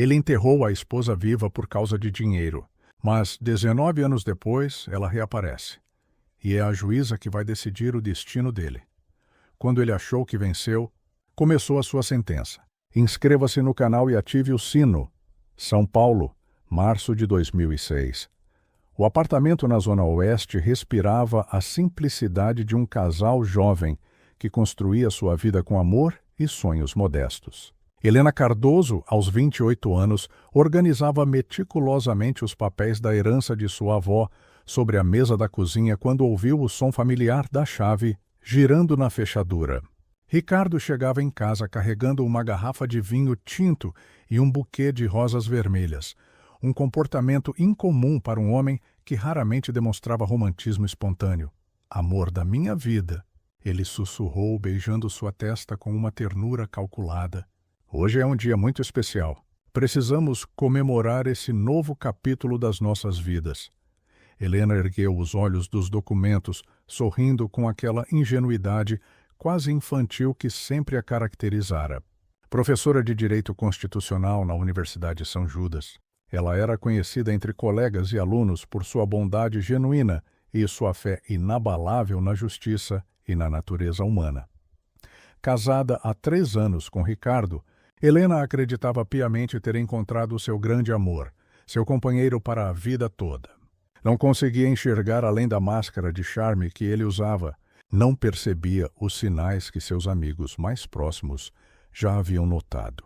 Ele enterrou a esposa viva por causa de dinheiro, mas 19 anos depois ela reaparece. E é a juíza que vai decidir o destino dele. Quando ele achou que venceu, começou a sua sentença. Inscreva-se no canal e ative o sino. São Paulo, março de 2006. O apartamento na Zona Oeste respirava a simplicidade de um casal jovem que construía sua vida com amor e sonhos modestos. Helena Cardoso, aos 28 anos, organizava meticulosamente os papéis da herança de sua avó sobre a mesa da cozinha quando ouviu o som familiar da chave girando na fechadura. Ricardo chegava em casa carregando uma garrafa de vinho tinto e um buquê de rosas vermelhas, um comportamento incomum para um homem que raramente demonstrava romantismo espontâneo. "Amor da minha vida", ele sussurrou, beijando sua testa com uma ternura calculada. "Hoje é um dia muito especial. Precisamos comemorar esse novo capítulo das nossas vidas." Helena ergueu os olhos dos documentos, sorrindo com aquela ingenuidade quase infantil que sempre a caracterizara. Professora de Direito Constitucional na Universidade São Judas, ela era conhecida entre colegas e alunos por sua bondade genuína e sua fé inabalável na justiça e na natureza humana. Casada há 3 anos com Ricardo, Helena acreditava piamente ter encontrado seu grande amor, seu companheiro para a vida toda. Não conseguia enxergar além da máscara de charme que ele usava. Não percebia os sinais que seus amigos mais próximos já haviam notado.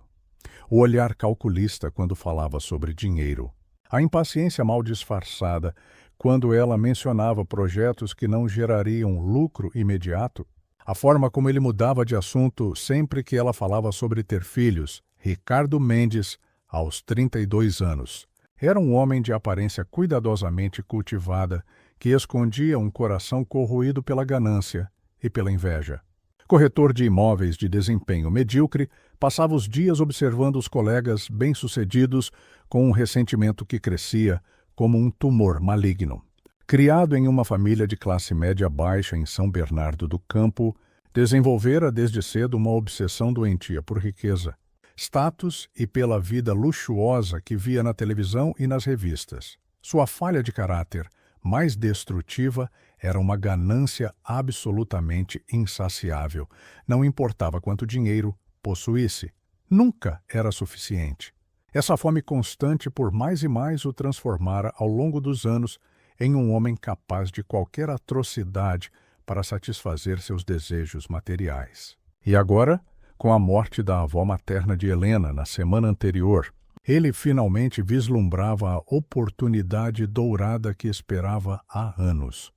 O olhar calculista quando falava sobre dinheiro. A impaciência mal disfarçada quando ela mencionava projetos que não gerariam lucro imediato. A forma como ele mudava de assunto sempre que ela falava sobre ter filhos. Ricardo Mendes, aos 32 anos. Era um homem de aparência cuidadosamente cultivada, que escondia um coração corroído pela ganância e pela inveja. Corretor de imóveis de desempenho medíocre, passava os dias observando os colegas bem-sucedidos com um ressentimento que crescia como um tumor maligno. Criado em uma família de classe média baixa em São Bernardo do Campo, desenvolvera desde cedo uma obsessão doentia por riqueza, status e pela vida luxuosa que via na televisão e nas revistas. Sua falha de caráter mais destrutiva era uma ganância absolutamente insaciável. Não importava quanto dinheiro possuísse. Nunca era suficiente. Essa fome constante por mais e mais o transformara ao longo dos anos em um homem capaz de qualquer atrocidade para satisfazer seus desejos materiais. E agora, com a morte da avó materna de Helena na semana anterior, ele finalmente vislumbrava a oportunidade dourada que esperava há anos.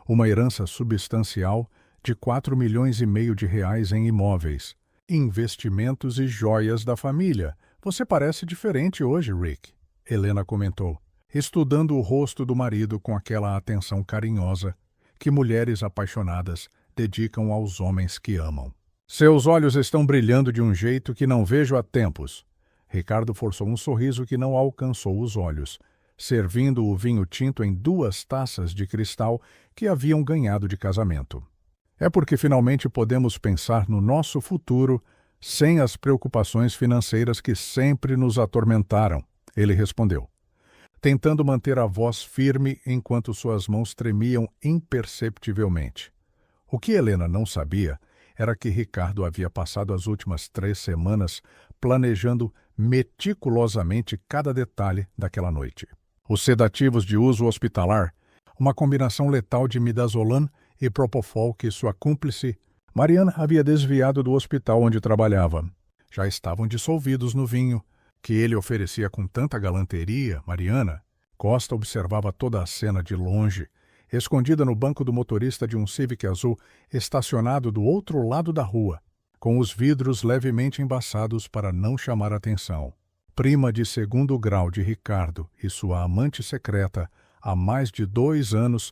Uma herança substancial de 4,5 milhões de reais em imóveis, investimentos e joias da família. "Você parece diferente hoje, Rick", Helena comentou, estudando o rosto do marido com aquela atenção carinhosa que mulheres apaixonadas dedicam aos homens que amam. "Seus olhos estão brilhando de um jeito que não vejo há tempos." Ricardo forçou um sorriso que não alcançou os olhos, servindo o vinho tinto em 2 taças de cristal que haviam ganhado de casamento. "É porque finalmente podemos pensar no nosso futuro sem as preocupações financeiras que sempre nos atormentaram", ele respondeu, tentando manter a voz firme enquanto suas mãos tremiam imperceptivelmente. O que Helena não sabia era que Ricardo havia passado as últimas 3 semanas planejando meticulosamente cada detalhe daquela noite. Os sedativos de uso hospitalar, uma combinação letal de midazolam e propofol que sua cúmplice, Mariana, havia desviado do hospital onde trabalhava. Já estavam dissolvidos no vinho, que ele oferecia com tanta galanteria. Mariana, Costa observava toda a cena de longe, escondida no banco do motorista de um Civic azul estacionado do outro lado da rua, com os vidros levemente embaçados para não chamar atenção. Prima de 2º grau de Ricardo e sua amante secreta há mais de 2 anos,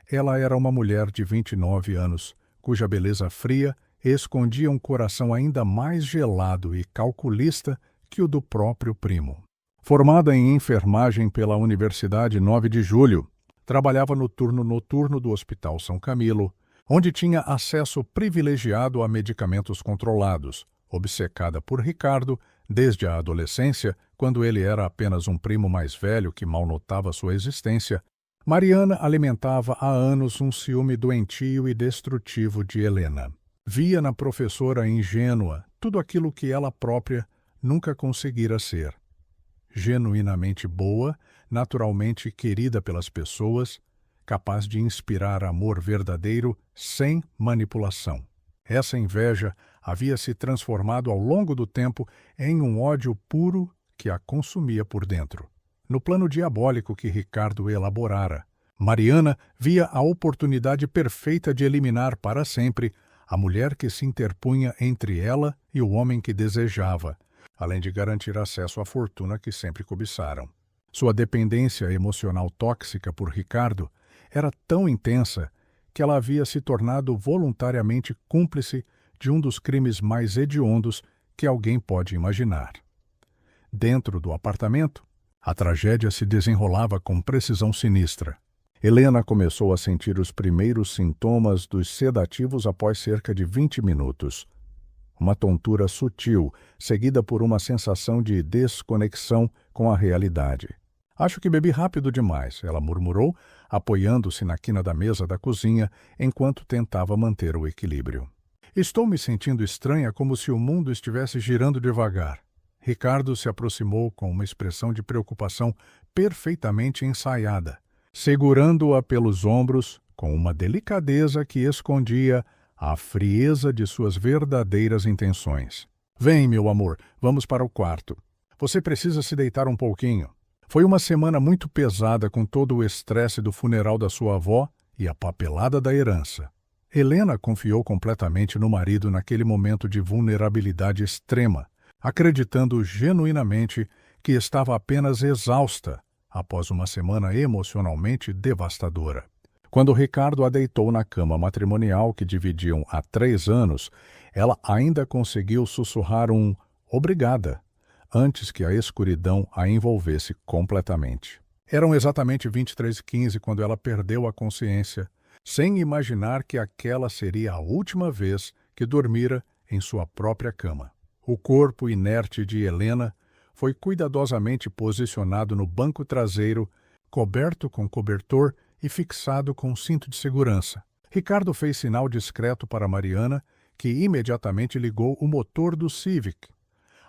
ela era uma mulher de 29 anos, cuja beleza fria escondia um coração ainda mais gelado e calculista que o do próprio primo. Formada em enfermagem pela Universidade 9 de Julho, trabalhava no turno noturno do Hospital São Camilo, onde tinha acesso privilegiado a medicamentos controlados. Obcecada por Ricardo, Desde a adolescência, quando ele era apenas um primo mais velho que mal notava sua existência, Mariana alimentava há anos um ciúme doentio e destrutivo de Helena. Via na professora ingênua tudo aquilo que ela própria nunca conseguira ser. Genuinamente boa, naturalmente querida pelas pessoas, capaz de inspirar amor verdadeiro sem manipulação. Essa inveja havia se transformado ao longo do tempo em um ódio puro que a consumia por dentro. No plano diabólico que Ricardo elaborara, Mariana via a oportunidade perfeita de eliminar para sempre a mulher que se interpunha entre ela e o homem que desejava, além de garantir acesso à fortuna que sempre cobiçaram. Sua dependência emocional tóxica por Ricardo era tão intensa que ela havia se tornado voluntariamente cúmplice de um dos crimes mais hediondos que alguém pode imaginar. Dentro do apartamento, a tragédia se desenrolava com precisão sinistra. Helena começou a sentir os primeiros sintomas dos sedativos após cerca de 20 minutos. Uma tontura sutil, seguida por uma sensação de desconexão com a realidade. Acho que bebi rápido demais, ela murmurou, apoiando-se na quina da mesa da cozinha enquanto tentava manter o equilíbrio. Estou me sentindo estranha, como se o mundo estivesse girando devagar. Ricardo se aproximou com uma expressão de preocupação perfeitamente ensaiada, segurando-a pelos ombros com uma delicadeza que escondia a frieza de suas verdadeiras intenções. Vem, meu amor, vamos para o quarto. Você precisa se deitar um pouquinho. Foi uma semana muito pesada com todo o estresse do funeral da sua avó e a papelada da herança. Helena confiou completamente no marido naquele momento de vulnerabilidade extrema, acreditando genuinamente que estava apenas exausta após uma semana emocionalmente devastadora. Quando Ricardo a deitou na cama matrimonial que dividiam há 3 anos, ela ainda conseguiu sussurrar um "obrigada" antes que a escuridão a envolvesse completamente. Eram exatamente 23h15 quando ela perdeu a consciência, sem imaginar que aquela seria a última vez que dormira em sua própria cama. O corpo inerte de Helena foi cuidadosamente posicionado no banco traseiro, coberto com cobertor e fixado com cinto de segurança. Ricardo fez sinal discreto para Mariana, que imediatamente ligou o motor do Civic.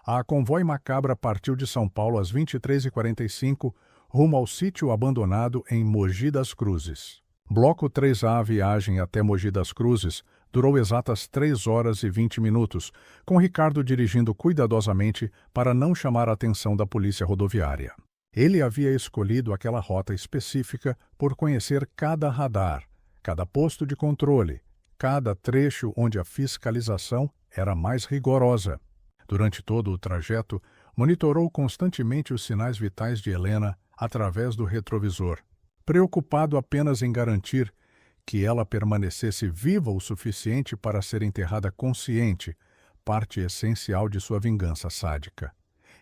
A convoy macabra partiu de São Paulo às 23h45, rumo ao sítio abandonado em Mogi das Cruzes. Bloco 3A viagem até Mogi das Cruzes durou exatas 3 horas e 20 minutos, com Ricardo dirigindo cuidadosamente para não chamar a atenção da polícia rodoviária. Ele havia escolhido aquela rota específica por conhecer cada radar, cada posto de controle, cada trecho onde a fiscalização era mais rigorosa. Durante todo o trajeto, monitorou constantemente os sinais vitais de Helena através do retrovisor, preocupado apenas em garantir que ela permanecesse viva o suficiente para ser enterrada consciente, parte essencial de sua vingança sádica.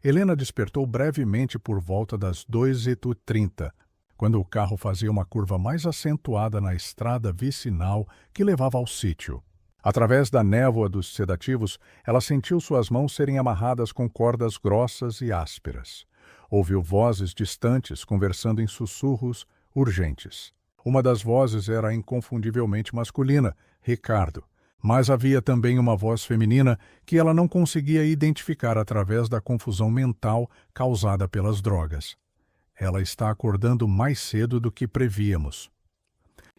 Helena despertou brevemente por volta das 2h30, quando o carro fazia uma curva mais acentuada na estrada vicinal que levava ao sítio. Através da névoa dos sedativos, ela sentiu suas mãos serem amarradas com cordas grossas e ásperas. Ouviu vozes distantes conversando em sussurros urgentes. Uma das vozes era inconfundivelmente masculina, Ricardo, mas havia também uma voz feminina que ela não conseguia identificar através da confusão mental causada pelas drogas. Ela está acordando mais cedo do que prevíamos,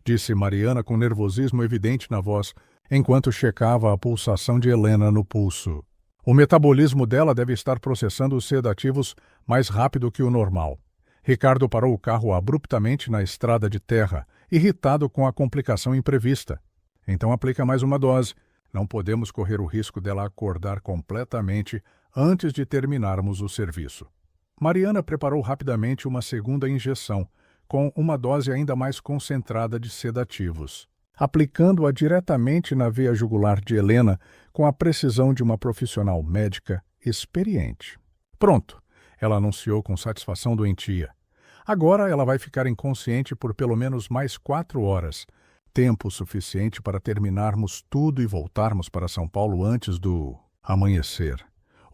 disse Mariana com nervosismo evidente na voz, enquanto checava a pulsação de Helena no pulso. O metabolismo dela deve estar processando os sedativos mais rápido que o normal. Ricardo parou o carro abruptamente na estrada de terra, irritado com a complicação imprevista. Então aplica mais uma dose. Não podemos correr o risco dela acordar completamente antes de terminarmos o serviço. Mariana preparou rapidamente uma segunda injeção, com uma dose ainda mais concentrada de sedativos, aplicando-a diretamente na veia jugular de Helena com a precisão de uma profissional médica experiente. Pronto, ela anunciou com satisfação doentia. Agora ela vai ficar inconsciente por pelo menos mais 4 horas, tempo suficiente para terminarmos tudo e voltarmos para São Paulo antes do amanhecer.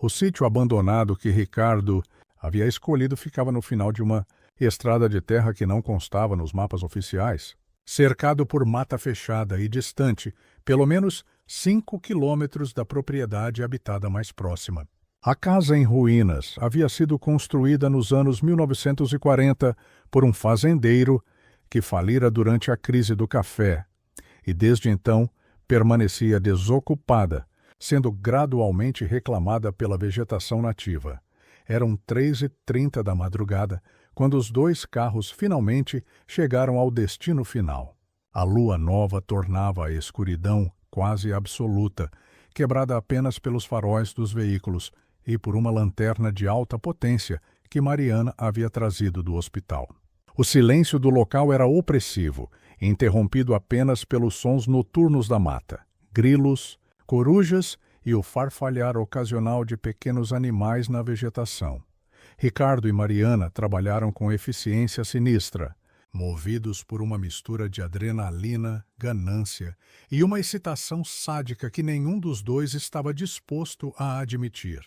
O sítio abandonado que Ricardo havia escolhido ficava no final de uma estrada de terra que não constava nos mapas oficiais, cercado por mata fechada e distante, pelo menos 5 quilômetros da propriedade habitada mais próxima. A casa em ruínas havia sido construída nos anos 1940 por um fazendeiro que falira durante a crise do café e desde então permanecia desocupada, sendo gradualmente reclamada pela vegetação nativa. Eram 3h30 da madrugada quando os 2 carros finalmente chegaram ao destino final. A lua nova tornava a escuridão quase absoluta, quebrada apenas pelos faróis dos veículos e por uma lanterna de alta potência que Mariana havia trazido do hospital. O silêncio do local era opressivo, interrompido apenas pelos sons noturnos da mata, grilos, corujas e o farfalhar ocasional de pequenos animais na vegetação. Ricardo e Mariana trabalharam com eficiência sinistra, movidos por uma mistura de adrenalina, ganância e uma excitação sádica que nenhum dos dois estava disposto a admitir.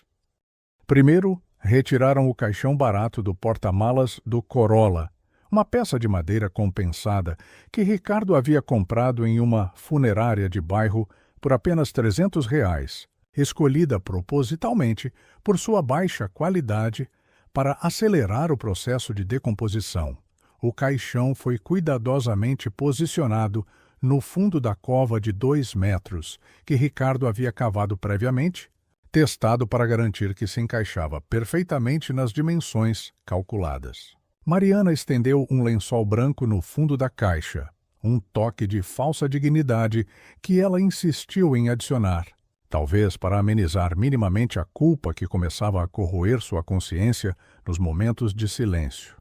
Primeiro, retiraram o caixão barato do porta-malas do Corolla, uma peça de madeira compensada que Ricardo havia comprado em uma funerária de bairro por apenas R$300, escolhida propositalmente por sua baixa qualidade para acelerar o processo de decomposição. O caixão foi cuidadosamente posicionado no fundo da cova de 2 metros que Ricardo havia cavado previamente, testado para garantir que se encaixava perfeitamente nas dimensões calculadas. Mariana estendeu um lençol branco no fundo da caixa, um toque de falsa dignidade que ela insistiu em adicionar, talvez para amenizar minimamente a culpa que começava a corroer sua consciência nos momentos de silêncio.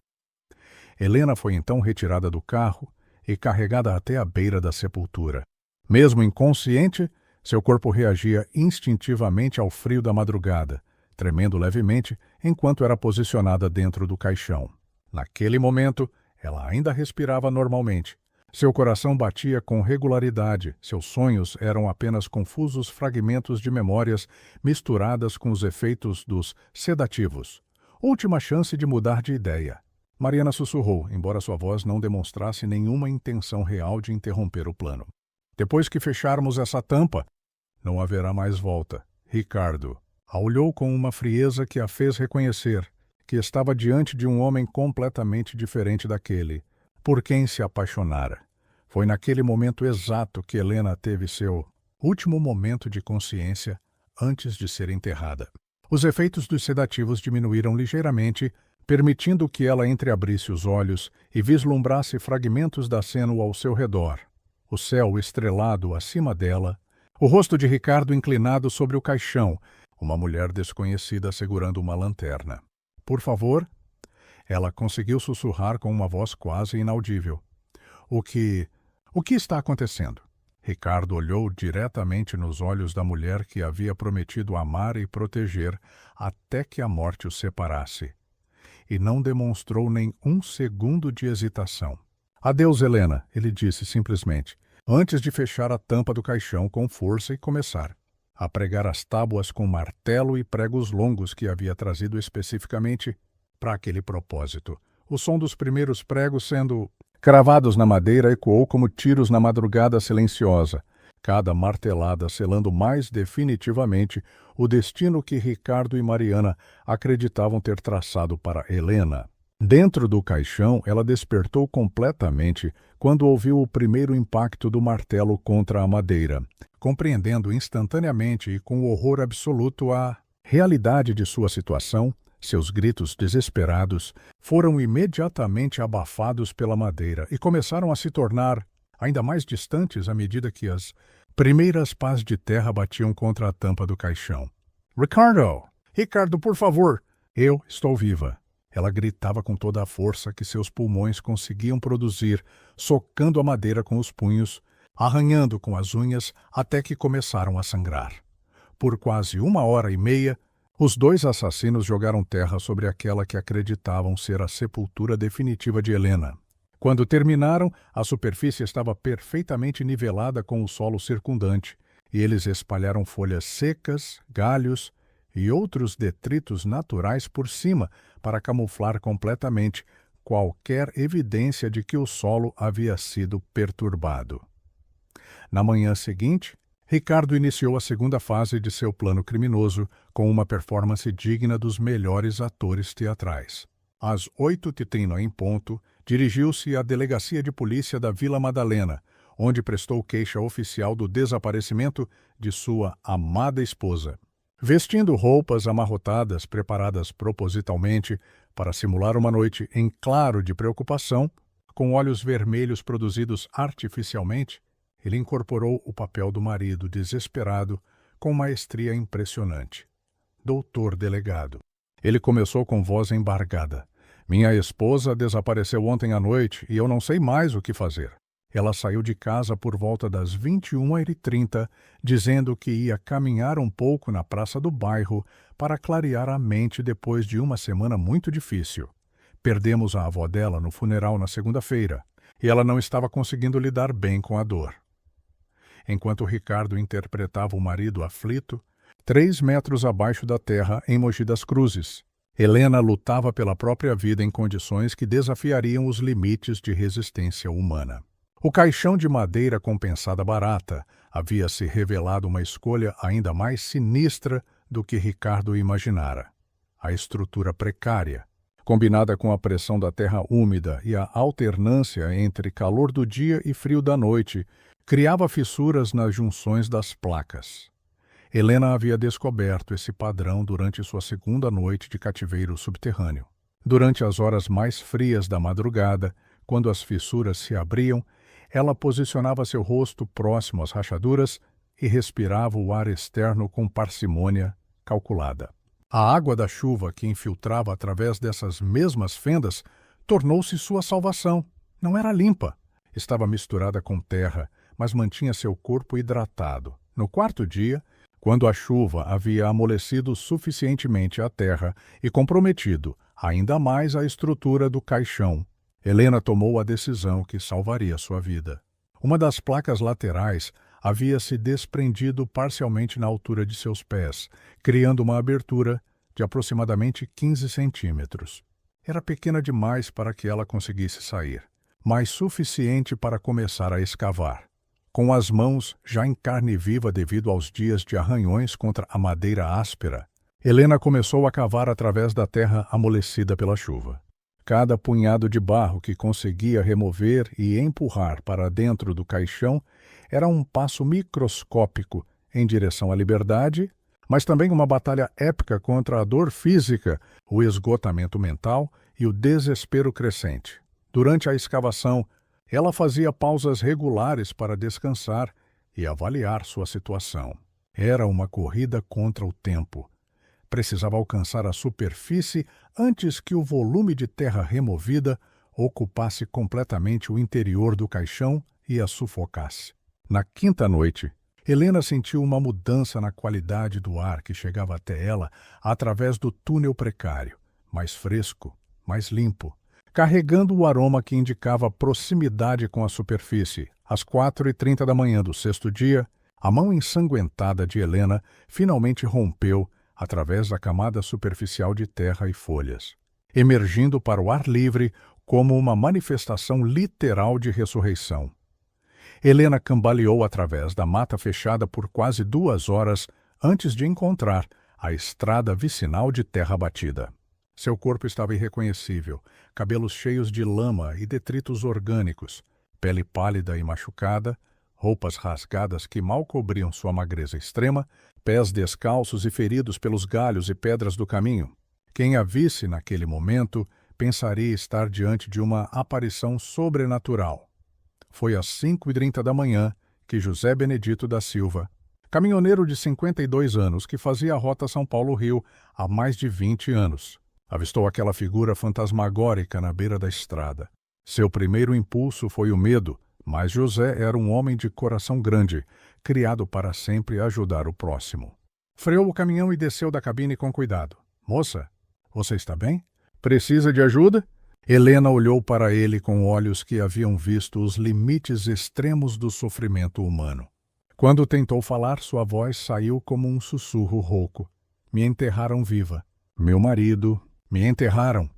Helena foi então retirada do carro e carregada até a beira da sepultura. Mesmo inconsciente, seu corpo reagia instintivamente ao frio da madrugada, tremendo levemente enquanto era posicionada dentro do caixão. Naquele momento, ela ainda respirava normalmente. Seu coração batia com regularidade, seus sonhos eram apenas confusos fragmentos de memórias misturadas com os efeitos dos sedativos. Última chance de mudar de ideia. Mariana sussurrou, embora sua voz não demonstrasse nenhuma intenção real de interromper o plano. Depois que fecharmos essa tampa, não haverá mais volta. Ricardo a olhou com uma frieza que a fez reconhecer que estava diante de um homem completamente diferente daquele, por quem se apaixonara. Foi naquele momento exato que Helena teve seu último momento de consciência antes de ser enterrada. Os efeitos dos sedativos diminuíram ligeiramente, permitindo que ela entreabrisse os olhos e vislumbrasse fragmentos da cena ao seu redor. O céu estrelado acima dela, o rosto de Ricardo inclinado sobre o caixão, uma mulher desconhecida segurando uma lanterna. Por favor? Ela conseguiu sussurrar com uma voz quase inaudível. O que está acontecendo? Ricardo olhou diretamente nos olhos da mulher que havia prometido amar e proteger até que a morte os separasse. E não demonstrou nem um segundo de hesitação. Adeus, Helena, ele disse simplesmente, antes de fechar a tampa do caixão com força e começar a pregar as tábuas com martelo e pregos longos que havia trazido especificamente para aquele propósito. O som dos primeiros pregos sendo cravados na madeira ecoou como tiros na madrugada silenciosa, cada martelada selando mais definitivamente o destino que Ricardo e Mariana acreditavam ter traçado para Helena. Dentro do caixão, ela despertou completamente quando ouviu o primeiro impacto do martelo contra a madeira, compreendendo instantaneamente e com horror absoluto a realidade de sua situação. Seus gritos desesperados foram imediatamente abafados pela madeira e começaram a se tornar ainda mais distantes à medida que as primeiras pás de terra batiam contra a tampa do caixão. Ricardo, por favor! Eu estou viva! Ela gritava com toda a força que seus pulmões conseguiam produzir, socando a madeira com os punhos, arranhando com as unhas até que começaram a sangrar. Por quase 1h30, os 2 assassinos jogaram terra sobre aquela que acreditavam ser a sepultura definitiva de Helena. Quando terminaram, a superfície estava perfeitamente nivelada com o solo circundante, e eles espalharam folhas secas, galhos e outros detritos naturais por cima para camuflar completamente qualquer evidência de que o solo havia sido perturbado. Na manhã seguinte, Ricardo iniciou a segunda fase de seu plano criminoso com uma performance digna dos melhores atores teatrais. Às 8h30 em ponto, dirigiu-se à delegacia de polícia da Vila Madalena, onde prestou queixa oficial do desaparecimento de sua amada esposa. Vestindo roupas amarrotadas preparadas propositalmente para simular uma noite em claro de preocupação, com olhos vermelhos produzidos artificialmente, ele incorporou o papel do marido desesperado com maestria impressionante. Doutor delegado. Ele começou com voz embargada. Minha esposa desapareceu ontem à noite e eu não sei mais o que fazer. Ela saiu de casa por volta das 21h30, dizendo que ia caminhar um pouco na praça do bairro para clarear a mente depois de uma semana muito difícil. Perdemos a avó dela no funeral na segunda-feira, e ela não estava conseguindo lidar bem com a dor. Enquanto Ricardo interpretava o marido aflito, 3 metros abaixo da terra, em Mogi das Cruzes, Helena lutava pela própria vida em condições que desafiariam os limites de resistência humana. O caixão de madeira compensada barata havia se revelado uma escolha ainda mais sinistra do que Ricardo imaginara. A estrutura precária, combinada com a pressão da terra úmida e a alternância entre calor do dia e frio da noite, criava fissuras nas junções das placas. Helena havia descoberto esse padrão durante sua segunda noite de cativeiro subterrâneo. Durante as horas mais frias da madrugada, quando as fissuras se abriam, ela posicionava seu rosto próximo às rachaduras e respirava o ar externo com parcimônia calculada. A água da chuva que infiltrava através dessas mesmas fendas tornou-se sua salvação. Não era limpa. Estava misturada com terra, mas mantinha seu corpo hidratado. No quarto dia, quando a chuva havia amolecido suficientemente a terra e comprometido ainda mais a estrutura do caixão, Helena tomou a decisão que salvaria sua vida. Uma das placas laterais havia se desprendido parcialmente na altura de seus pés, criando uma abertura de aproximadamente 15 centímetros. Era pequena demais para que ela conseguisse sair, mas suficiente para começar a escavar. Com as mãos já em carne viva devido aos dias de arranhões contra a madeira áspera, Helena começou a cavar através da terra amolecida pela chuva. Cada punhado de barro que conseguia remover e empurrar para dentro do caixão era um passo microscópico em direção à liberdade, mas também uma batalha épica contra a dor física, o esgotamento mental e o desespero crescente. Durante a escavação, ela fazia pausas regulares para descansar e avaliar sua situação. Era uma corrida contra o tempo. Precisava alcançar a superfície antes que o volume de terra removida ocupasse completamente o interior do caixão e a sufocasse. Na quinta noite, Helena sentiu uma mudança na qualidade do ar que chegava até ela através do túnel precário, mais fresco, mais limpo, carregando o aroma que indicava proximidade com a superfície. Às 4h30 da manhã do sexto dia, a mão ensanguentada de Helena finalmente rompeu através da camada superficial de terra e folhas, emergindo para o ar livre como uma manifestação literal de ressurreição. Helena cambaleou através da mata fechada por quase 2 horas antes de encontrar a estrada vicinal de terra batida. Seu corpo estava irreconhecível, cabelos cheios de lama e detritos orgânicos, pele pálida e machucada, roupas rasgadas que mal cobriam sua magreza extrema, pés descalços e feridos pelos galhos e pedras do caminho. Quem a visse naquele momento pensaria estar diante de uma aparição sobrenatural. Foi às 5h30 da manhã que José Benedito da Silva, caminhoneiro de 52 anos que fazia a rota São Paulo-Rio há mais de 20 anos, avistou aquela figura fantasmagórica na beira da estrada. Seu primeiro impulso foi o medo, mas José era um homem de coração grande, criado para sempre ajudar o próximo. Freou o caminhão e desceu da cabine com cuidado. "Moça, você está bem? Precisa de ajuda?" Helena olhou para ele com olhos que haviam visto os limites extremos do sofrimento humano. Quando tentou falar, sua voz saiu como um sussurro rouco. Me enterraram viva. Meu marido, me enterraram.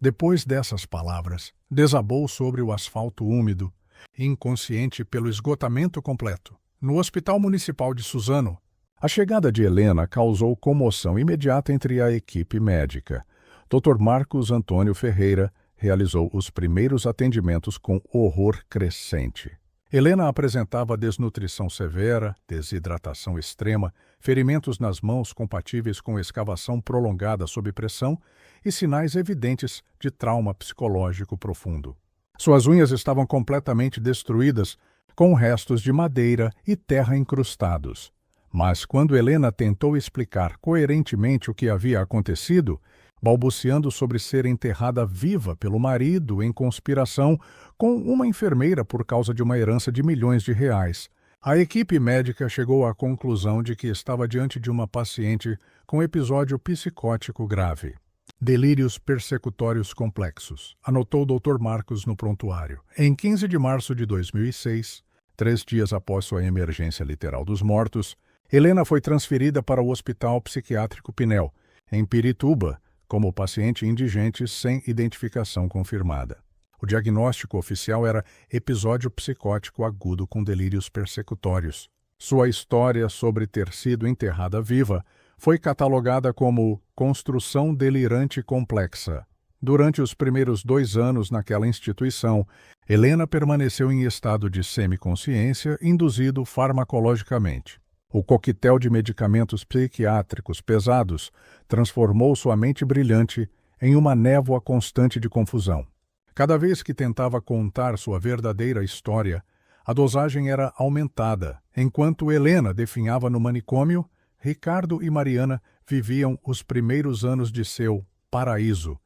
Depois dessas palavras, desabou sobre o asfalto úmido, inconsciente pelo esgotamento completo, no Hospital Municipal de Suzano. A chegada de Helena causou comoção imediata entre a equipe médica. Dr. Marcos Antônio Ferreira realizou os primeiros atendimentos com horror crescente. Helena apresentava desnutrição severa, desidratação extrema, ferimentos nas mãos compatíveis com escavação prolongada sob pressão e sinais evidentes de trauma psicológico profundo. Suas unhas estavam completamente destruídas, com restos de madeira e terra incrustados. Mas quando Helena tentou explicar coerentemente o que havia acontecido, balbuciando sobre ser enterrada viva pelo marido em conspiração com uma enfermeira por causa de uma herança de milhões de reais, a equipe médica chegou à conclusão de que estava diante de uma paciente com episódio psicótico grave. Delírios persecutórios complexos, anotou o Dr. Marcos no prontuário. Em 15 de março de 2006, 3 dias após sua emergência literal dos mortos, Helena foi transferida para o Hospital Psiquiátrico Pinel, em Pirituba, como paciente indigente sem identificação confirmada. O diagnóstico oficial era episódio psicótico agudo com delírios persecutórios. Sua história sobre ter sido enterrada viva foi catalogada como construção delirante complexa. Durante os primeiros 2 anos naquela instituição, Helena permaneceu em estado de semiconsciência induzido farmacologicamente. O coquetel de medicamentos psiquiátricos pesados transformou sua mente brilhante em uma névoa constante de confusão. Cada vez que tentava contar sua verdadeira história, a dosagem era aumentada. Enquanto Helena definhava no manicômio, Ricardo e Mariana viviam os primeiros anos de seu paraíso,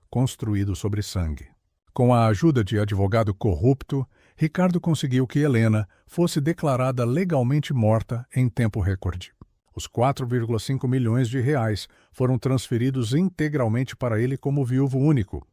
construído sobre sangue. Com a ajuda de advogado corrupto, Ricardo conseguiu que Helena fosse declarada legalmente morta em tempo recorde. Os 4,5 milhões de reais foram transferidos integralmente para ele como viúvo único.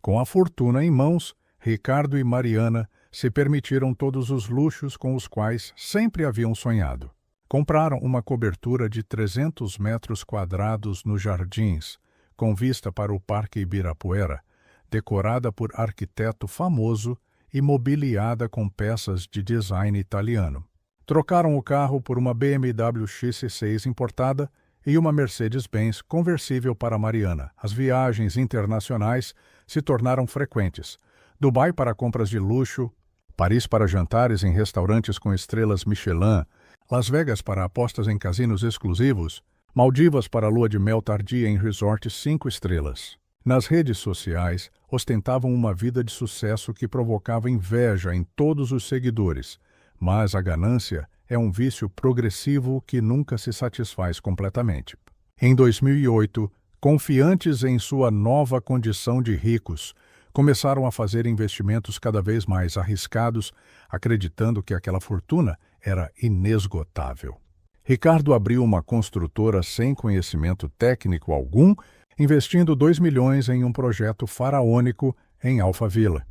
Com a fortuna em mãos, Ricardo e Mariana se permitiram todos os luxos com os quais sempre haviam sonhado. Compraram uma cobertura de 300 metros quadrados nos Jardins, com vista para o Parque Ibirapuera, decorada por arquiteto famoso e mobiliada com peças de design italiano. Trocaram o carro por uma BMW X6 importada e uma Mercedes-Benz conversível para Mariana. As viagens internacionais se tornaram frequentes. Dubai para compras de luxo, Paris para jantares em restaurantes com estrelas Michelin, Las Vegas para apostas em casinos exclusivos, Maldivas para lua de mel tardia em resorts 5 estrelas. Nas redes sociais, ostentavam uma vida de sucesso que provocava inveja em todos os seguidores, mas a ganância é um vício progressivo que nunca se satisfaz completamente. Em 2008, confiantes em sua nova condição de ricos, começaram a fazer investimentos cada vez mais arriscados, acreditando que aquela fortuna era inesgotável. Ricardo abriu uma construtora sem conhecimento técnico algum, investindo 2 milhões em um projeto faraônico em Alphaville.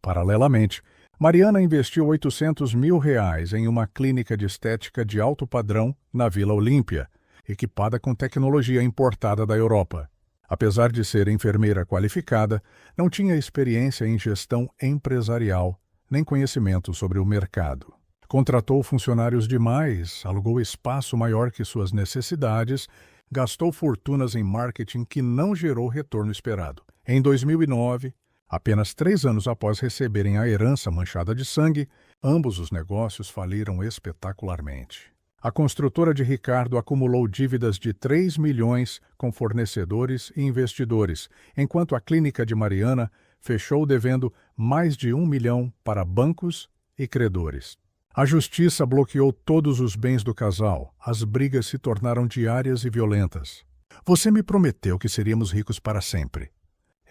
Paralelamente, Mariana investiu 800 mil reais em uma clínica de estética de alto padrão na Vila Olímpia, equipada com tecnologia importada da Europa. Apesar de ser enfermeira qualificada, não tinha experiência em gestão empresarial, nem conhecimento sobre o mercado. Contratou funcionários demais, alugou espaço maior que suas necessidades, gastou fortunas em marketing que não gerou retorno esperado. Em 2009, apenas 3 anos após receberem a herança manchada de sangue, ambos os negócios faliram espetacularmente. A construtora de Ricardo acumulou dívidas de 3 milhões com fornecedores e investidores, enquanto a clínica de Mariana fechou devendo mais de 1 milhão para bancos e credores. A justiça bloqueou todos os bens do casal. As brigas se tornaram diárias e violentas. "Você me prometeu que seríamos ricos para sempre."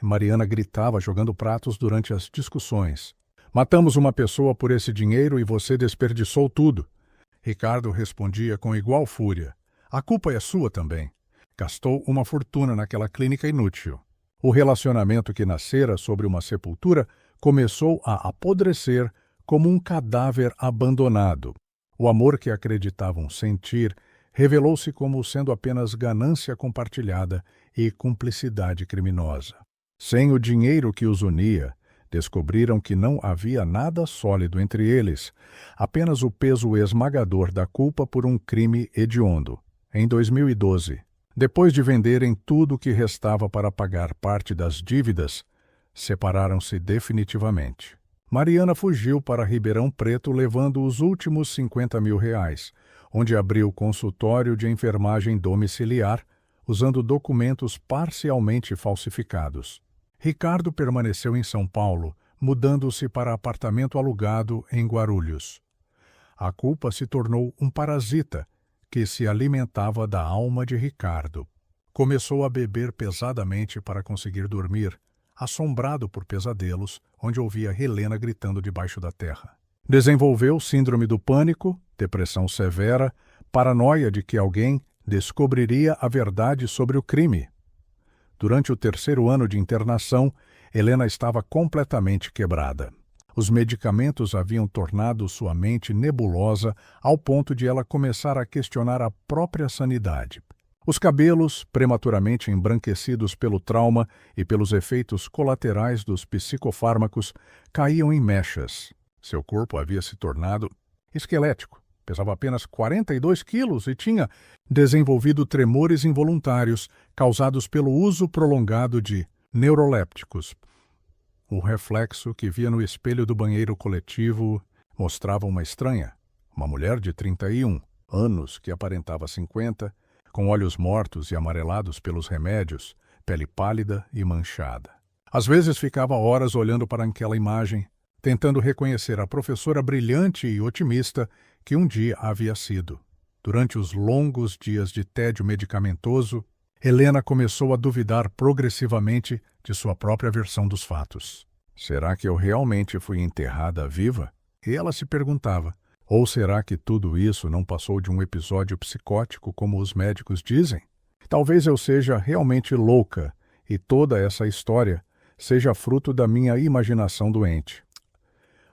Mariana gritava jogando pratos durante as discussões. "Matamos uma pessoa por esse dinheiro e você desperdiçou tudo." Ricardo respondia com igual fúria. "A culpa é sua também." Gastou uma fortuna naquela clínica inútil. O relacionamento que nascera sobre uma sepultura começou a apodrecer como um cadáver abandonado. O amor que acreditavam sentir revelou-se como sendo apenas ganância compartilhada e cumplicidade criminosa. Sem o dinheiro que os unia, descobriram que não havia nada sólido entre eles, apenas o peso esmagador da culpa por um crime hediondo. Em 2012, depois de venderem tudo o que restava para pagar parte das dívidas, separaram-se definitivamente. Mariana fugiu para Ribeirão Preto levando os últimos R$ 50.000, onde abriu consultório de enfermagem domiciliar, usando documentos parcialmente falsificados. Ricardo permaneceu em São Paulo, mudando-se para apartamento alugado em Guarulhos. A culpa se tornou um parasita que se alimentava da alma de Ricardo. Começou a beber pesadamente para conseguir dormir, assombrado por pesadelos, onde ouvia Helena gritando debaixo da terra. Desenvolveu síndrome do pânico, depressão severa, paranoia de que alguém descobriria a verdade sobre o crime. Durante o 3º ano de internação, Helena estava completamente quebrada. Os medicamentos haviam tornado sua mente nebulosa ao ponto de ela começar a questionar a própria sanidade. Os cabelos, prematuramente embranquecidos pelo trauma e pelos efeitos colaterais dos psicofármacos, caíam em mechas. Seu corpo havia se tornado esquelético. Pesava apenas 42 quilos e tinha desenvolvido tremores involuntários causados pelo uso prolongado de neurolépticos. O reflexo que via no espelho do banheiro coletivo mostrava uma estranha, uma mulher de 31 anos que aparentava 50, com olhos mortos e amarelados pelos remédios, pele pálida e manchada. Às vezes ficava horas olhando para aquela imagem, tentando reconhecer a professora brilhante e otimista que um dia havia sido. Durante os longos dias de tédio medicamentoso, Helena começou a duvidar progressivamente de sua própria versão dos fatos. Será que eu realmente fui enterrada viva? E ela se perguntava. Ou será que tudo isso não passou de um episódio psicótico, como os médicos dizem? Talvez eu seja realmente louca e toda essa história seja fruto da minha imaginação doente.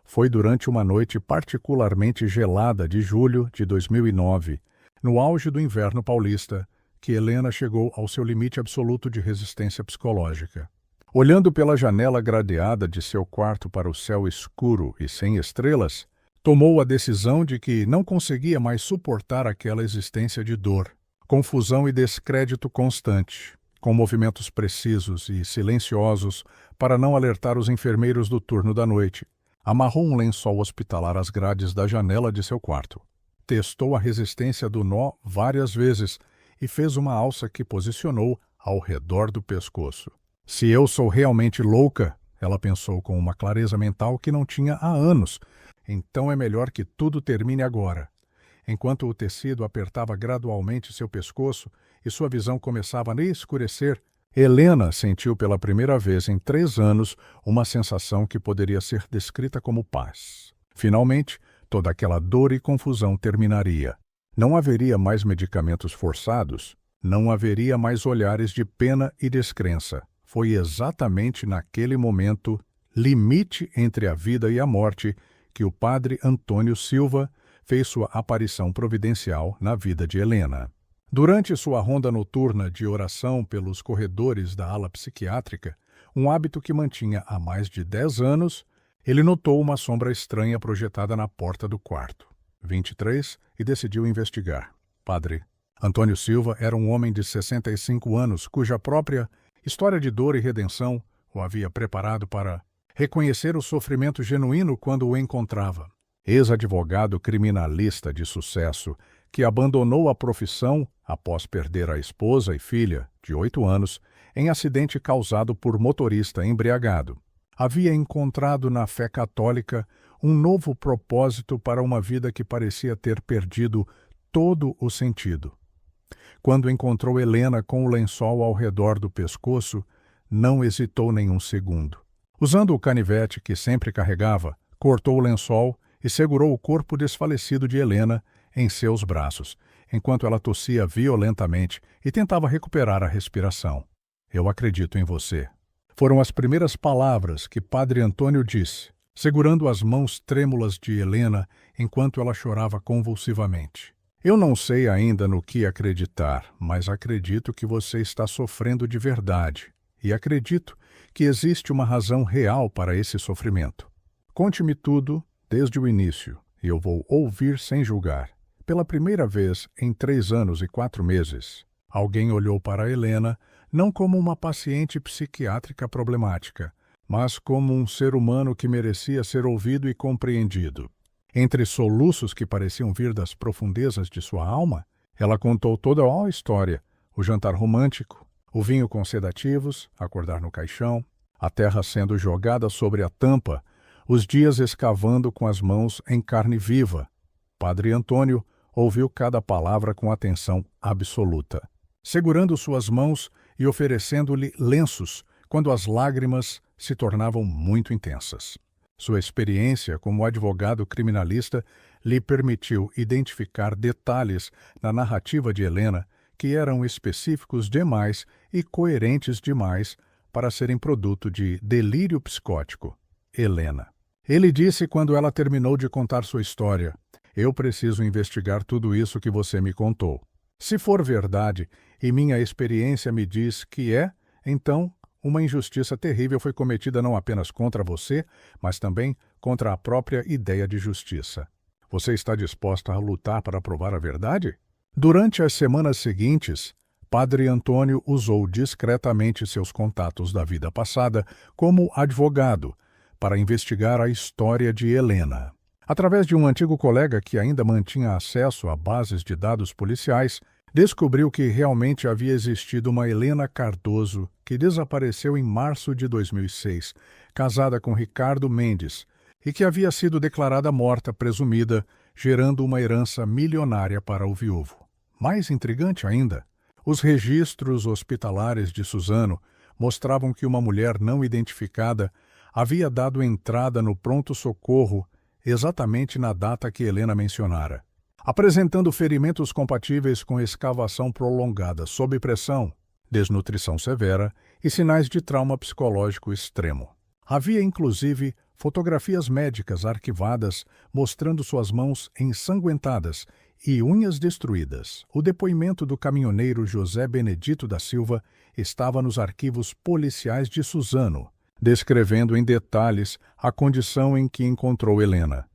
Foi durante uma noite particularmente gelada de julho de 2009, no auge do inverno paulista, que Helena chegou ao seu limite absoluto de resistência psicológica. Olhando pela janela gradeada de seu quarto para o céu escuro e sem estrelas, tomou a decisão de que não conseguia mais suportar aquela existência de dor, confusão e descrédito constante, com movimentos precisos e silenciosos para não alertar os enfermeiros do turno da noite. Amarrou um lençol hospitalar às grades da janela de seu quarto. Testou a resistência do nó várias vezes e fez uma alça que posicionou ao redor do pescoço. Se eu sou realmente louca, ela pensou com uma clareza mental que não tinha há anos, então é melhor que tudo termine agora. Enquanto o tecido apertava gradualmente seu pescoço e sua visão começava a escurecer, Helena sentiu pela primeira vez em 3 anos uma sensação que poderia ser descrita como paz. Finalmente, toda aquela dor e confusão terminaria. Não haveria mais medicamentos forçados, não haveria mais olhares de pena e descrença. Foi exatamente naquele momento, limite entre a vida e a morte, que o padre Antônio Silva fez sua aparição providencial na vida de Helena. Durante sua ronda noturna de oração pelos corredores da ala psiquiátrica, um hábito que mantinha há mais de 10 anos, ele notou uma sombra estranha projetada na porta do quarto. 23, e decidiu investigar. Padre Antônio Silva era um homem de 65 anos, cuja própria história de dor e redenção o havia preparado para reconhecer o sofrimento genuíno quando o encontrava. Ex-advogado criminalista de sucesso, que abandonou a profissão após perder a esposa e filha, de 8 anos, em acidente causado por motorista embriagado. Havia encontrado na fé católica um novo propósito para uma vida que parecia ter perdido todo o sentido. Quando encontrou Helena com o lençol ao redor do pescoço, não hesitou nenhum segundo. Usando o canivete que sempre carregava, cortou o lençol e segurou o corpo desfalecido de Helena em seus braços, enquanto ela tossia violentamente e tentava recuperar a respiração. Eu acredito em você. Foram as primeiras palavras que Padre Antônio disse, segurando as mãos trêmulas de Helena enquanto ela chorava convulsivamente. Eu não sei ainda no que acreditar, mas acredito que você está sofrendo de verdade. E acredito que existe uma razão real para esse sofrimento. Conte-me tudo desde o início, e eu vou ouvir sem julgar. Pela primeira vez em 3 anos e 4 meses, alguém olhou para Helena não como uma paciente psiquiátrica problemática, mas como um ser humano que merecia ser ouvido e compreendido. Entre soluços que pareciam vir das profundezas de sua alma, ela contou toda a história: o jantar romântico, o vinho com sedativos, acordar no caixão, a terra sendo jogada sobre a tampa, os dias escavando com as mãos em carne viva. Padre Antônio ouviu cada palavra com atenção absoluta, segurando suas mãos e oferecendo-lhe lenços quando as lágrimas se tornavam muito intensas. Sua experiência como advogado criminalista lhe permitiu identificar detalhes na narrativa de Helena que eram específicos demais e coerentes demais para serem produto de delírio psicótico. Helena. Ele disse quando ela terminou de contar sua história: "Eu preciso investigar tudo isso que você me contou. Se for verdade, e minha experiência me diz que é, então uma injustiça terrível foi cometida não apenas contra você, mas também contra a própria ideia de justiça. Você está disposta a lutar para provar a verdade?" Durante as semanas seguintes, Padre Antônio usou discretamente seus contatos da vida passada como advogado para investigar a história de Helena. Através de um antigo colega que ainda mantinha acesso a bases de dados policiais, descobriu que realmente havia existido uma Helena Cardoso que desapareceu em março de 2006, casada com Ricardo Mendes, e que havia sido declarada morta presumida, gerando uma herança milionária para o viúvo. Mais intrigante ainda, os registros hospitalares de Suzano mostravam que uma mulher não identificada havia dado entrada no pronto-socorro exatamente na data que Helena mencionara, apresentando ferimentos compatíveis com escavação prolongada sob pressão, desnutrição severa e sinais de trauma psicológico extremo. Havia, inclusive, fotografias médicas arquivadas mostrando suas mãos ensanguentadas e unhas destruídas. O depoimento do caminhoneiro José Benedito da Silva estava nos arquivos policiais de Suzano, descrevendo em detalhes a condição em que encontrou Helena.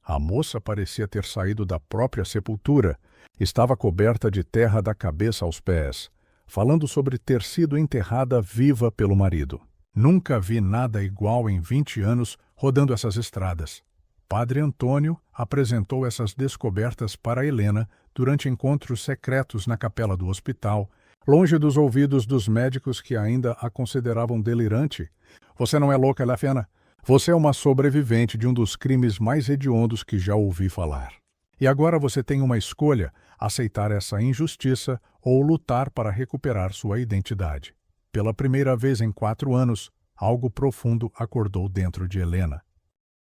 A moça parecia ter saído da própria sepultura, estava coberta de terra da cabeça aos pés, falando sobre ter sido enterrada viva pelo marido. Nunca vi nada igual em 20 anos rodando essas estradas. Padre Antônio apresentou essas descobertas para Helena durante encontros secretos na capela do hospital, longe dos ouvidos dos médicos que ainda a consideravam delirante. "Você não é louca, Lafena? Você é uma sobrevivente de um dos crimes mais hediondos que já ouvi falar. E agora você tem uma escolha: aceitar essa injustiça ou lutar para recuperar sua identidade." Pela primeira vez em 4 anos, algo profundo acordou dentro de Helena.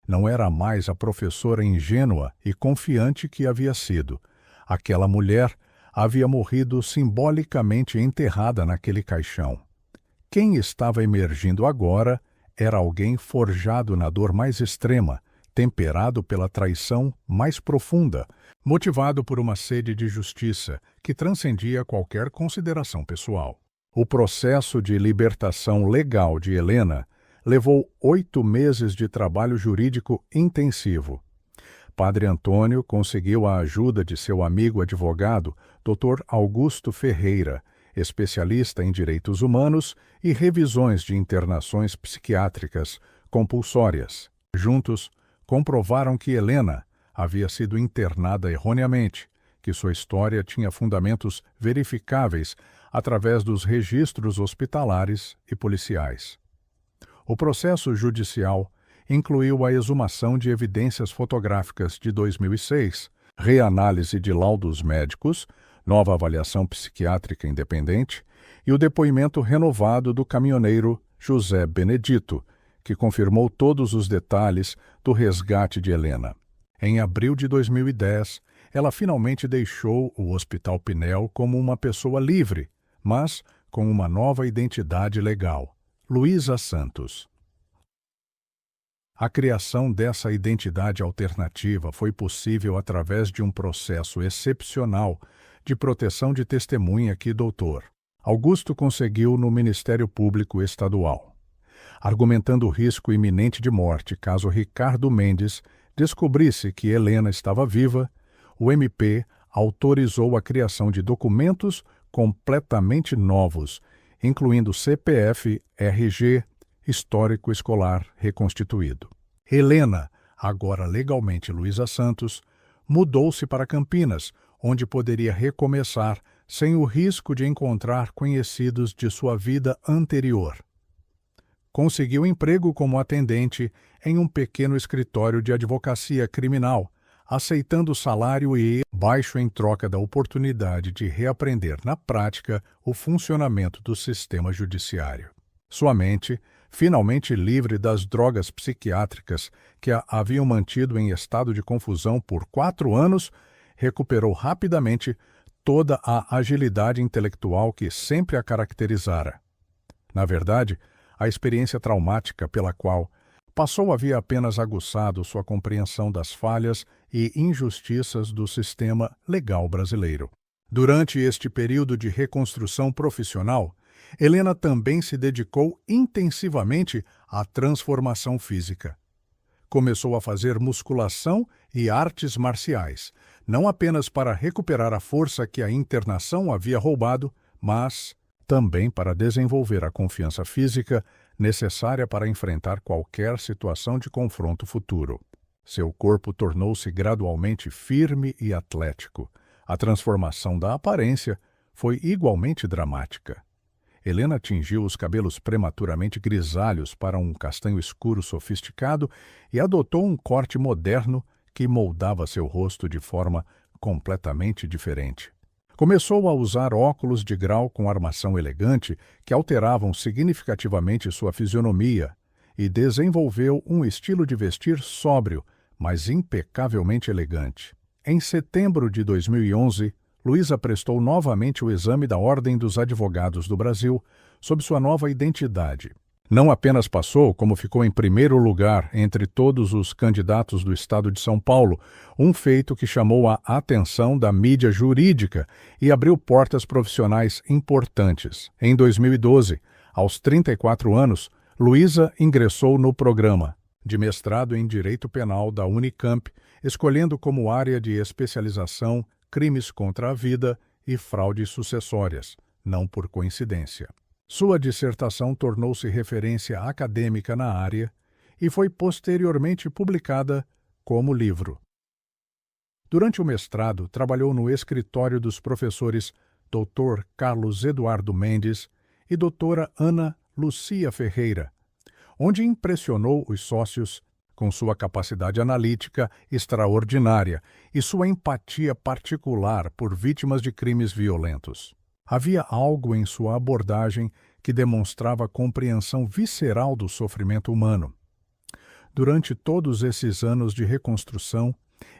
Não era mais a professora ingênua e confiante que havia sido. Aquela mulher havia morrido simbolicamente enterrada naquele caixão. Quem estava emergindo agora era alguém forjado na dor mais extrema, temperado pela traição mais profunda, motivado por uma sede de justiça que transcendia qualquer consideração pessoal. O processo de libertação legal de Helena levou 8 meses de trabalho jurídico intensivo. Padre Antônio conseguiu a ajuda de seu amigo advogado, Dr. Augusto Ferreira, especialista em direitos humanos e revisões de internações psiquiátricas compulsórias. Juntos, comprovaram que Helena havia sido internada erroneamente, que sua história tinha fundamentos verificáveis através dos registros hospitalares e policiais. O processo judicial incluiu a exumação de evidências fotográficas de 2006, reanálise de laudos médicos, nova avaliação psiquiátrica independente e o depoimento renovado do caminhoneiro José Benedito, que confirmou todos os detalhes do resgate de Helena. Em abril de 2010, ela finalmente deixou o Hospital Pinel como uma pessoa livre, mas com uma nova identidade legal: Luísa Santos. A criação dessa identidade alternativa foi possível através de um processo excepcional de proteção de testemunha que Dr. Augusto conseguiu no Ministério Público Estadual. Argumentando o risco iminente de morte caso Ricardo Mendes descobrisse que Helena estava viva, o MP autorizou a criação de documentos completamente novos, incluindo CPF, RG, histórico escolar reconstituído. Helena, agora legalmente Luísa Santos, mudou-se para Campinas, onde poderia recomeçar sem o risco de encontrar conhecidos de sua vida anterior. Conseguiu emprego como atendente em um pequeno escritório de advocacia criminal, aceitando salário baixo em troca da oportunidade de reaprender na prática o funcionamento do sistema judiciário. Sua mente, finalmente livre das drogas psiquiátricas que a haviam mantido em estado de confusão por 4 anos, recuperou rapidamente toda a agilidade intelectual que sempre a caracterizara. Na verdade, a experiência traumática pela qual passou havia apenas aguçado sua compreensão das falhas e injustiças do sistema legal brasileiro. Durante este período de reconstrução profissional, Helena também se dedicou intensivamente à transformação física. Começou a fazer musculação e artes marciais, não apenas para recuperar a força que a internação havia roubado, mas também para desenvolver a confiança física necessária para enfrentar qualquer situação de confronto futuro. Seu corpo tornou-se gradualmente firme e atlético. A transformação da aparência foi igualmente dramática. Helena tingiu os cabelos prematuramente grisalhos para um castanho escuro sofisticado e adotou um corte moderno que moldava seu rosto de forma completamente diferente. Começou a usar óculos de grau com armação elegante que alteravam significativamente sua fisionomia e desenvolveu um estilo de vestir sóbrio, mas impecavelmente elegante. Em setembro de 2011, Luísa prestou novamente o exame da Ordem dos Advogados do Brasil sob sua nova identidade. Não apenas passou, como ficou em primeiro lugar entre todos os candidatos do estado de São Paulo, um feito que chamou a atenção da mídia jurídica e abriu portas profissionais importantes. Em 2012, aos 34 anos, Luísa ingressou no programa de mestrado em Direito Penal da Unicamp, escolhendo como área de especialização crimes contra a vida e fraudes sucessórias, não por coincidência. Sua dissertação tornou-se referência acadêmica na área e foi posteriormente publicada como livro. Durante o mestrado, trabalhou no escritório dos professores Dr. Carlos Eduardo Mendes e Dra. Ana Lucia Ferreira, onde impressionou os sócios com sua capacidade analítica extraordinária e sua empatia particular por vítimas de crimes violentos. Havia algo em sua abordagem que demonstrava compreensão visceral do sofrimento humano. Durante todos esses anos de reconstrução,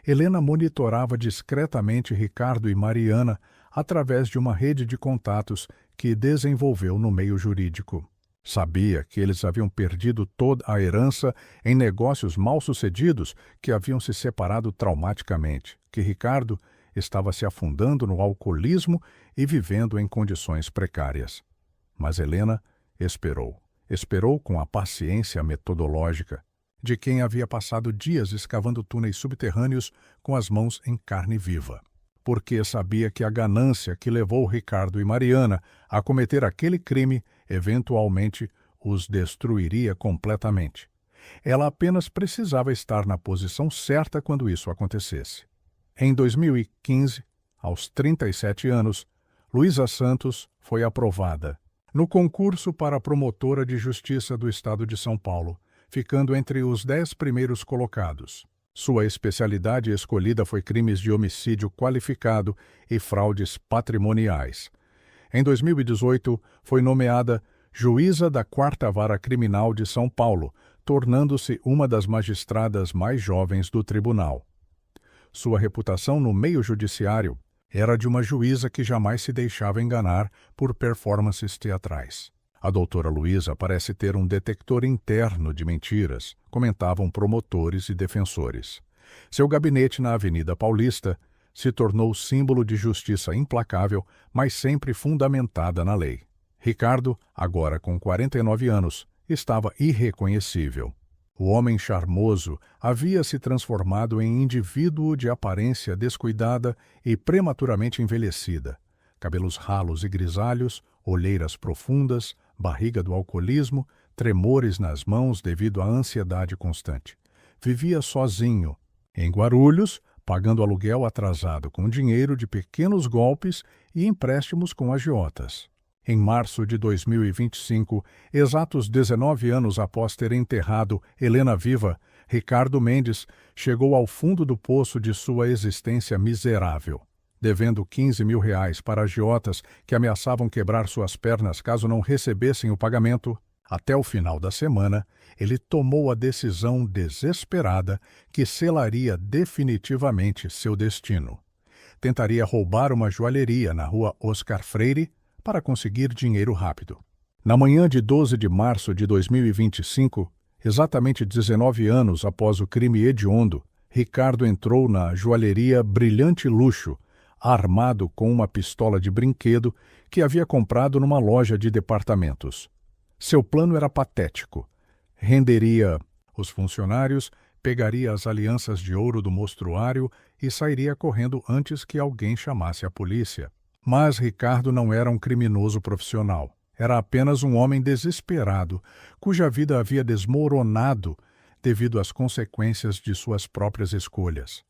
Helena monitorava discretamente Ricardo e Mariana através de uma rede de contatos que desenvolveu no meio jurídico. Sabia que eles haviam perdido toda a herança em negócios mal-sucedidos que haviam se separado traumaticamente, que Ricardo estava se afundando no alcoolismo e vivendo em condições precárias. Mas Helena esperou. Esperou com a paciência metodológica de quem havia passado dias escavando túneis subterrâneos com as mãos em carne viva. Porque sabia que a ganância que levou Ricardo e Mariana a cometer aquele crime eventualmente os destruiria completamente. Ela apenas precisava estar na posição certa quando isso acontecesse. Em 2015, aos 37 anos, Luísa Santos foi aprovada no concurso para promotora de justiça do estado de São Paulo, ficando entre os 10 primeiros colocados. Sua especialidade escolhida foi crimes de homicídio qualificado e fraudes patrimoniais. Em 2018, foi nomeada juíza da 4ª Vara Criminal de São Paulo, tornando-se uma das magistradas mais jovens do tribunal. Sua reputação no meio judiciário era de uma juíza que jamais se deixava enganar por performances teatrais. A doutora Luísa parece ter um detector interno de mentiras, comentavam promotores e defensores. Seu gabinete na Avenida Paulista se tornou símbolo de justiça implacável, mas sempre fundamentada na lei. Ricardo, agora com 49 anos, estava irreconhecível. O homem charmoso havia se transformado em indivíduo de aparência descuidada e prematuramente envelhecida. Cabelos ralos e grisalhos, olheiras profundas, barriga do alcoolismo, tremores nas mãos devido à ansiedade constante. Vivia sozinho, em Guarulhos, pagando aluguel atrasado com dinheiro de pequenos golpes e empréstimos com agiotas. Em março de 2025, exatos 19 anos após ter enterrado Helena viva, Ricardo Mendes chegou ao fundo do poço de sua existência miserável. Devendo R$ 15.000 para agiotas que ameaçavam quebrar suas pernas caso não recebessem o pagamento, até o final da semana, ele tomou a decisão desesperada que selaria definitivamente seu destino. Tentaria roubar uma joalheria na rua Oscar Freire para conseguir dinheiro rápido. Na manhã de 12 de março de 2025, exatamente 19 anos após o crime hediondo, Ricardo entrou na joalheria Brilhante Luxo, armado com uma pistola de brinquedo que havia comprado numa loja de departamentos. Seu plano era patético. Renderia os funcionários, pegaria as alianças de ouro do mostruário e sairia correndo antes que alguém chamasse a polícia. Mas Ricardo não era um criminoso profissional. Era apenas um homem desesperado, cuja vida havia desmoronado devido às consequências de suas próprias escolhas.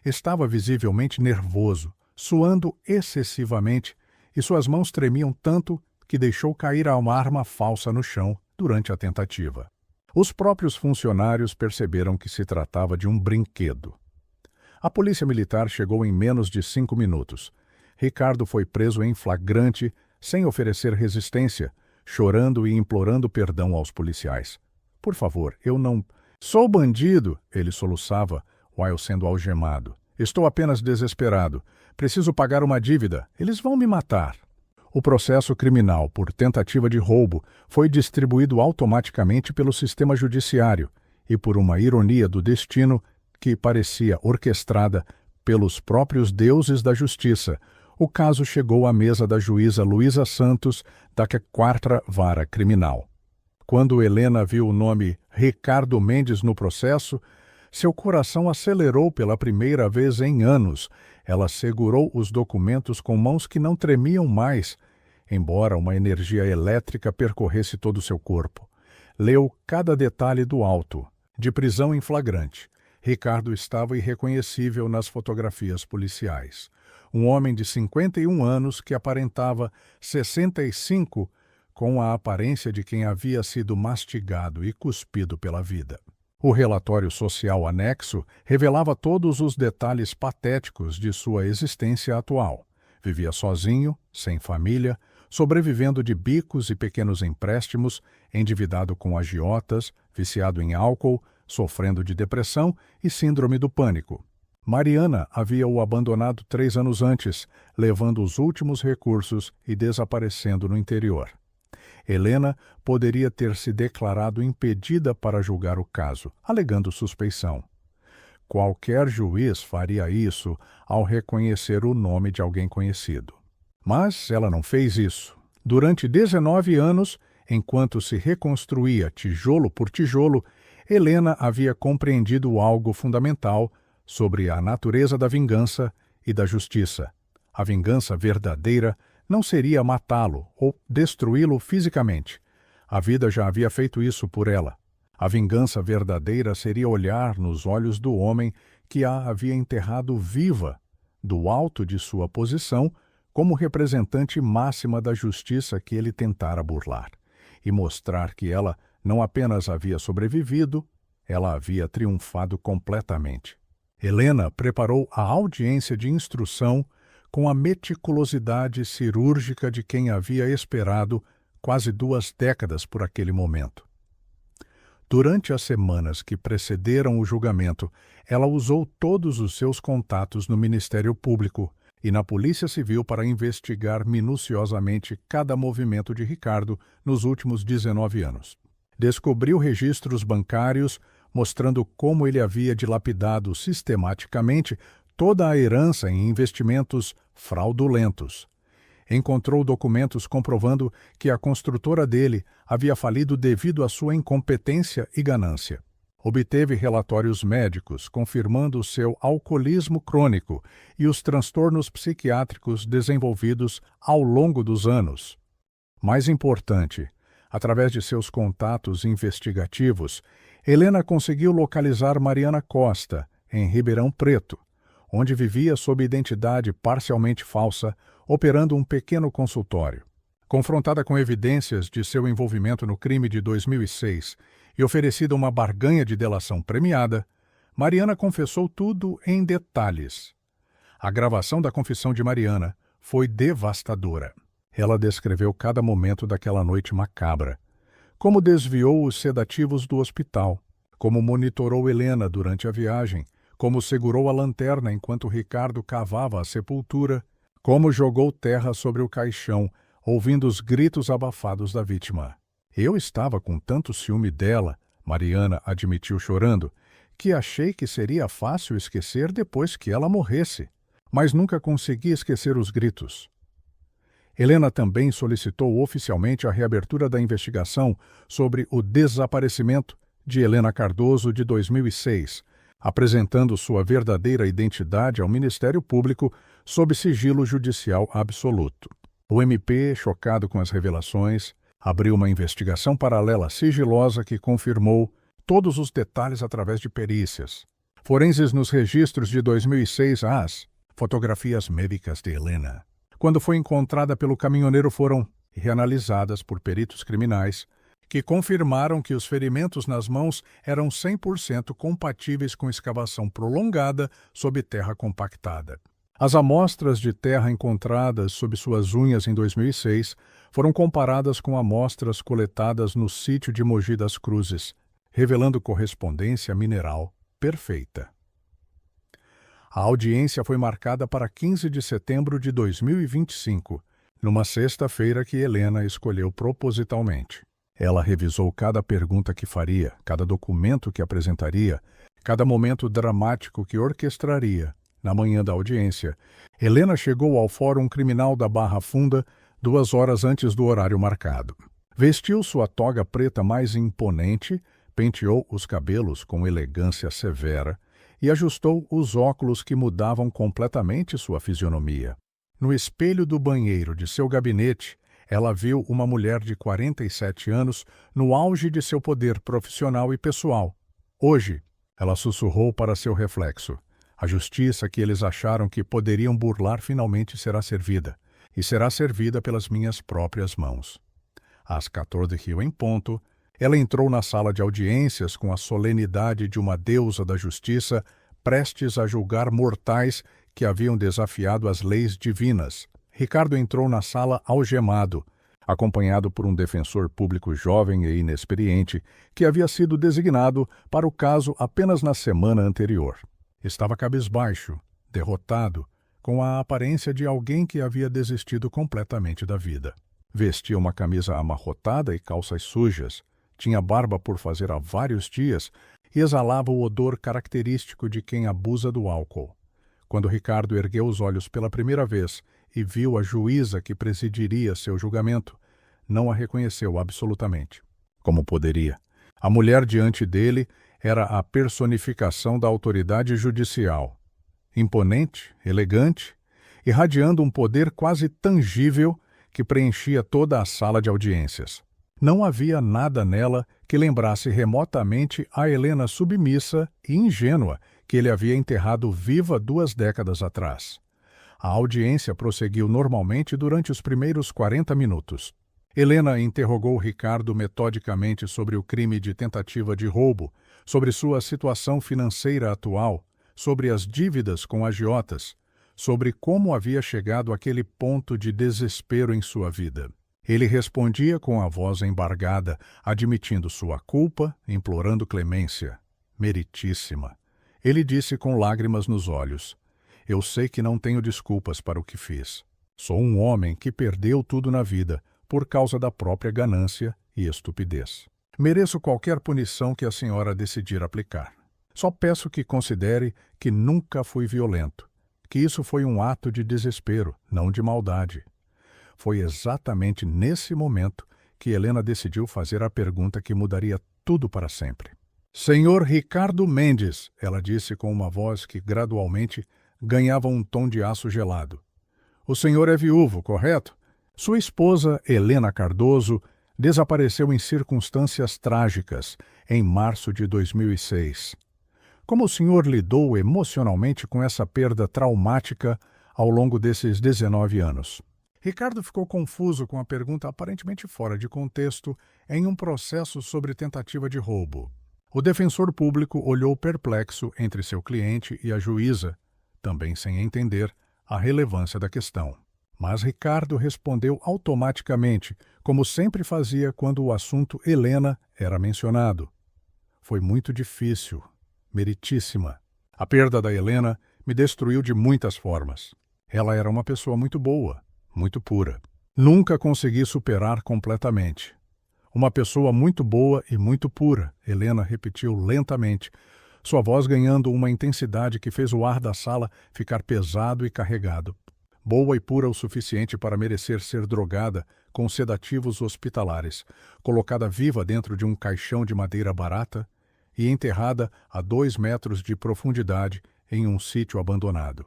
Estava visivelmente nervoso, suando excessivamente, e suas mãos tremiam tanto que deixou cair uma arma falsa no chão durante a tentativa. Os próprios funcionários perceberam que se tratava de um brinquedo. A polícia militar chegou em menos de 5 minutos. Ricardo foi preso em flagrante, sem oferecer resistência, chorando e implorando perdão aos policiais. « Por favor, eu não... Sou bandido! » ele soluçava, while sendo algemado. « Estou apenas desesperado. Preciso pagar uma dívida. Eles vão me matar. » O processo criminal por tentativa de roubo foi distribuído automaticamente pelo sistema judiciário e, por uma ironia do destino que parecia orquestrada pelos próprios deuses da justiça, o caso chegou à mesa da juíza Luísa Santos, da 4ª Vara Criminal. Quando Helena viu o nome Ricardo Mendes no processo, seu coração acelerou pela primeira vez em anos. Ela segurou os documentos com mãos que não tremiam mais, embora uma energia elétrica percorresse todo o seu corpo. Leu cada detalhe do auto, de prisão em flagrante. Ricardo estava irreconhecível nas fotografias policiais. Um homem de 51 anos que aparentava 65, com a aparência de quem havia sido mastigado e cuspido pela vida. O relatório social anexo revelava todos os detalhes patéticos de sua existência atual. Vivia sozinho, sem família, sobrevivendo de bicos e pequenos empréstimos, endividado com agiotas, viciado em álcool, sofrendo de depressão e síndrome do pânico. Mariana havia o abandonado 3 anos antes, levando os últimos recursos e desaparecendo no interior. Helena poderia ter se declarado impedida para julgar o caso, alegando suspeição. Qualquer juiz faria isso ao reconhecer o nome de alguém conhecido. Mas ela não fez isso. Durante 19 anos, enquanto se reconstruía tijolo por tijolo, Helena havia compreendido algo fundamental sobre a natureza da vingança e da justiça. A vingança verdadeira não seria matá-lo ou destruí-lo fisicamente. A vida já havia feito isso por ela. A vingança verdadeira seria olhar nos olhos do homem que a havia enterrado viva, do alto de sua posição, como representante máxima da justiça que ele tentara burlar, e mostrar que ela não apenas havia sobrevivido, ela havia triunfado completamente. Helena preparou a audiência de instrução com a meticulosidade cirúrgica de quem havia esperado quase 2 décadas por aquele momento. Durante as semanas que precederam o julgamento, ela usou todos os seus contatos no Ministério Público e na Polícia Civil para investigar minuciosamente cada movimento de Ricardo nos últimos 19 anos. Descobriu registros bancários mostrando como ele havia dilapidado sistematicamente toda a herança em investimentos fraudulentos. Encontrou documentos comprovando que a construtora dele havia falido devido à sua incompetência e ganância. Obteve relatórios médicos confirmando o seu alcoolismo crônico e os transtornos psiquiátricos desenvolvidos ao longo dos anos. Mais importante, através de seus contatos investigativos, Helena conseguiu localizar Mariana Costa, em Ribeirão Preto, onde vivia sob identidade parcialmente falsa, operando um pequeno consultório. Confrontada com evidências de seu envolvimento no crime de 2006 e oferecida uma barganha de delação premiada, Mariana confessou tudo em detalhes. A gravação da confissão de Mariana foi devastadora. Ela descreveu cada momento daquela noite macabra, como desviou os sedativos do hospital, como monitorou Helena durante a viagem, como segurou a lanterna enquanto Ricardo cavava a sepultura, como jogou terra sobre o caixão, ouvindo os gritos abafados da vítima. Eu estava com tanto ciúme dela, Mariana admitiu chorando, que achei que seria fácil esquecer depois que ela morresse, mas nunca consegui esquecer os gritos. Helena também solicitou oficialmente a reabertura da investigação sobre o desaparecimento de Helena Cardoso de 2006, apresentando sua verdadeira identidade ao Ministério Público sob sigilo judicial absoluto. O MP, chocado com as revelações, abriu uma investigação paralela sigilosa que confirmou todos os detalhes através de perícias. Forenses nos registros de 2006, as fotografias médicas de Helena, quando foi encontrada pelo caminhoneiro, foram reanalisadas por peritos criminais, que confirmaram que os ferimentos nas mãos eram 100% compatíveis com escavação prolongada sob terra compactada. As amostras de terra encontradas sob suas unhas em 2006 foram comparadas com amostras coletadas no sítio de Mogi das Cruzes, revelando correspondência mineral perfeita. A audiência foi marcada para 15 de setembro de 2025, numa sexta-feira que Helena escolheu propositalmente. Ela revisou cada pergunta que faria, cada documento que apresentaria, cada momento dramático que orquestraria. Na manhã da audiência, Helena chegou ao Fórum Criminal da Barra Funda 2 horas antes do horário marcado. Vestiu sua toga preta mais imponente, penteou os cabelos com elegância severa e ajustou os óculos que mudavam completamente sua fisionomia. No espelho do banheiro de seu gabinete, ela viu uma mulher de 47 anos no auge de seu poder profissional e pessoal. Hoje, ela sussurrou para seu reflexo: a justiça que eles acharam que poderiam burlar finalmente será servida, e será servida pelas minhas próprias mãos. Às 14h em ponto, ela entrou na sala de audiências com a solenidade de uma deusa da justiça, prestes a julgar mortais que haviam desafiado as leis divinas. Ricardo entrou na sala algemado, acompanhado por um defensor público jovem e inexperiente que havia sido designado para o caso apenas na semana anterior. Estava cabisbaixo, derrotado, com a aparência de alguém que havia desistido completamente da vida. Vestia uma camisa amarrotada e calças sujas, tinha barba por fazer há vários dias e exalava o odor característico de quem abusa do álcool. Quando Ricardo ergueu os olhos pela primeira vez e viu a juíza que presidiria seu julgamento, não a reconheceu absolutamente. Como poderia? A mulher diante dele era a personificação da autoridade judicial. Imponente, elegante, irradiando um poder quase tangível que preenchia toda a sala de audiências. Não havia nada nela que lembrasse remotamente a Helena submissa e ingênua que ele havia enterrado viva 2 décadas atrás. A audiência prosseguiu normalmente durante os primeiros 40 minutos. Helena interrogou Ricardo metodicamente sobre o crime de tentativa de roubo, sobre sua situação financeira atual, sobre as dívidas com agiotas, sobre como havia chegado àquele ponto de desespero em sua vida. Ele respondia com a voz embargada, admitindo sua culpa, implorando clemência. Meritíssima. Ele disse com lágrimas nos olhos: Eu sei que não tenho desculpas para o que fiz. Sou um homem que perdeu tudo na vida por causa da própria ganância e estupidez. Mereço qualquer punição que a senhora decidir aplicar. Só peço que considere que nunca fui violento, que isso foi um ato de desespero, não de maldade. Foi exatamente nesse momento que Helena decidiu fazer a pergunta que mudaria tudo para sempre. Senhor Ricardo Mendes, ela disse com uma voz que gradualmente ganhava um tom de aço gelado. O senhor é viúvo, correto? Sua esposa, Helena Cardoso, desapareceu em circunstâncias trágicas em março de 2006. Como o senhor lidou emocionalmente com essa perda traumática ao longo desses 19 anos? Ricardo ficou confuso com a pergunta aparentemente fora de contexto em um processo sobre tentativa de roubo. O defensor público olhou perplexo entre seu cliente e a juíza, também sem entender a relevância da questão. Mas Ricardo respondeu automaticamente, como sempre fazia quando o assunto Helena era mencionado. Foi muito difícil, meritíssima. A perda da Helena me destruiu de muitas formas. Ela era uma pessoa muito boa, muito pura. Nunca consegui superar completamente. Uma pessoa muito boa e muito pura, Helena repetiu lentamente, sua voz ganhando uma intensidade que fez o ar da sala ficar pesado e carregado. Boa e pura o suficiente para merecer ser drogada com sedativos hospitalares, colocada viva dentro de um caixão de madeira barata e enterrada a 2 metros de profundidade em um sítio abandonado.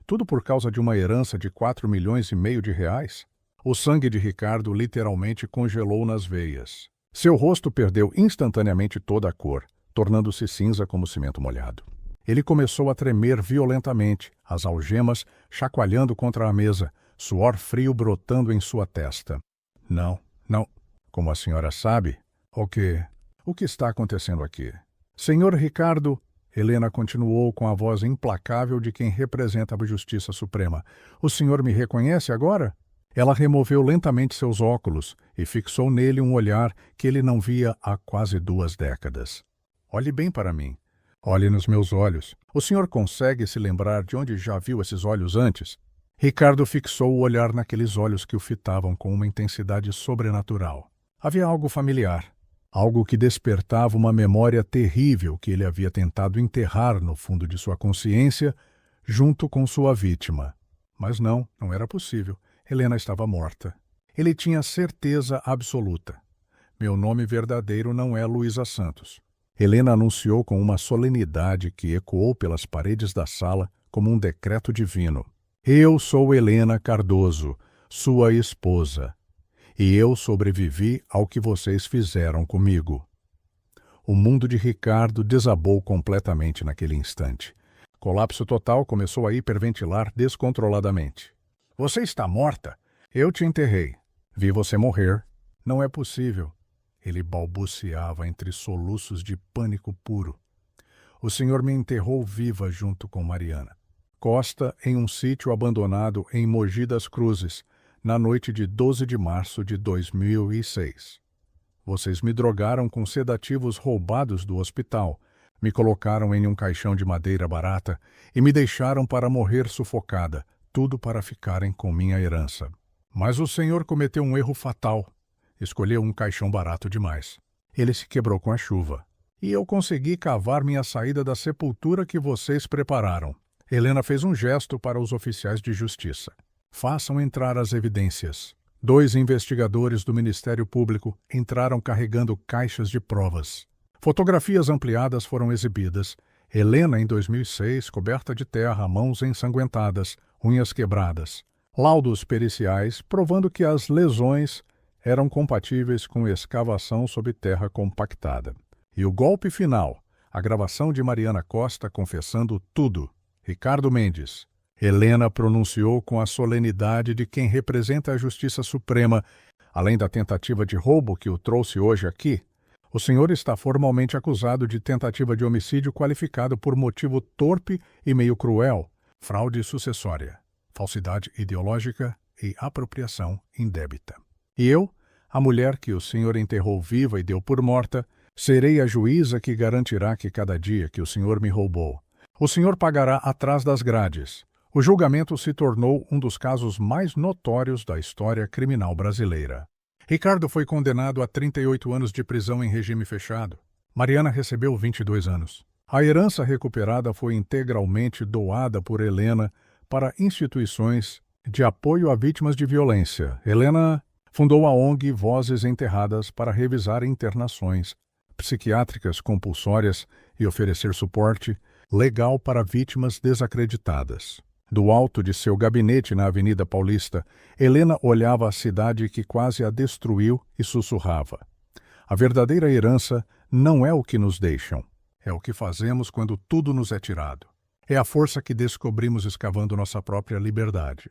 Tudo por causa de uma herança de 4,5 milhões de reais? O sangue de Ricardo literalmente congelou nas veias. Seu rosto perdeu instantaneamente toda a cor, tornando-se cinza como cimento molhado. Ele começou a tremer violentamente, as algemas chacoalhando contra a mesa, suor frio brotando em sua testa. Não. Como a senhora sabe, o que está acontecendo aqui? Senhor Ricardo, Helena continuou com a voz implacável de quem representa a Justiça Suprema. O senhor me reconhece agora? Ela removeu lentamente seus óculos e fixou nele um olhar que ele não via há quase 2 décadas. Olhe bem para mim. Olhe nos meus olhos. O senhor consegue se lembrar de onde já viu esses olhos antes? Ricardo fixou o olhar naqueles olhos que o fitavam com uma intensidade sobrenatural. Havia algo familiar, algo que despertava uma memória terrível que ele havia tentado enterrar no fundo de sua consciência, junto com sua vítima. Mas não era possível. Helena estava morta. Ele tinha certeza absoluta. Meu nome verdadeiro não é Luísa Santos. Helena anunciou com uma solenidade que ecoou pelas paredes da sala como um decreto divino. Eu sou Helena Cardoso, sua esposa, e eu sobrevivi ao que vocês fizeram comigo. O mundo de Ricardo desabou completamente naquele instante. Colapso total, começou a hiperventilar descontroladamente. Você está morta? Eu te enterrei. Vi você morrer. Não é possível. Ele balbuciava entre soluços de pânico puro. O senhor me enterrou viva junto com Mariana Costa em um sítio abandonado em Mogi das Cruzes, na noite de 12 de março de 2006. Vocês me drogaram com sedativos roubados do hospital, me colocaram em um caixão de madeira barata e me deixaram para morrer sufocada, tudo para ficarem com minha herança. Mas o senhor cometeu um erro fatal. Escolheu um caixão barato demais. Ele se quebrou com a chuva. E eu consegui cavar minha saída da sepultura que vocês prepararam. Helena fez um gesto para os oficiais de justiça. Façam entrar as evidências. 2 investigadores do Ministério Público entraram carregando caixas de provas. Fotografias ampliadas foram exibidas. Helena, em 2006, coberta de terra, mãos ensanguentadas, unhas quebradas. Laudos periciais provando que as lesões eram compatíveis com escavação sob terra compactada. E o golpe final, a gravação de Mariana Costa confessando tudo. Ricardo Mendes. Helena pronunciou com a solenidade de quem representa a Justiça Suprema, além da tentativa de roubo que o trouxe hoje aqui. O senhor está formalmente acusado de tentativa de homicídio qualificado por motivo torpe e meio cruel, fraude sucessória, falsidade ideológica e apropriação indébita. E eu, a mulher que o senhor enterrou viva e deu por morta, serei a juíza que garantirá que cada dia que o senhor me roubou, O senhor pagará atrás das grades. O julgamento se tornou um dos casos mais notórios da história criminal brasileira. Ricardo foi condenado a 38 anos de prisão em regime fechado. Mariana recebeu 22 anos. A herança recuperada foi integralmente doada por Helena para instituições de apoio a vítimas de violência. Helena fundou a ONG Vozes Enterradas para revisar internações psiquiátricas compulsórias e oferecer suporte legal para vítimas desacreditadas. Do alto de seu gabinete na Avenida Paulista, Helena olhava a cidade que quase a destruiu e sussurrava: a verdadeira herança não é o que nos deixam, é o que fazemos quando tudo nos é tirado. É a força que descobrimos escavando nossa própria liberdade.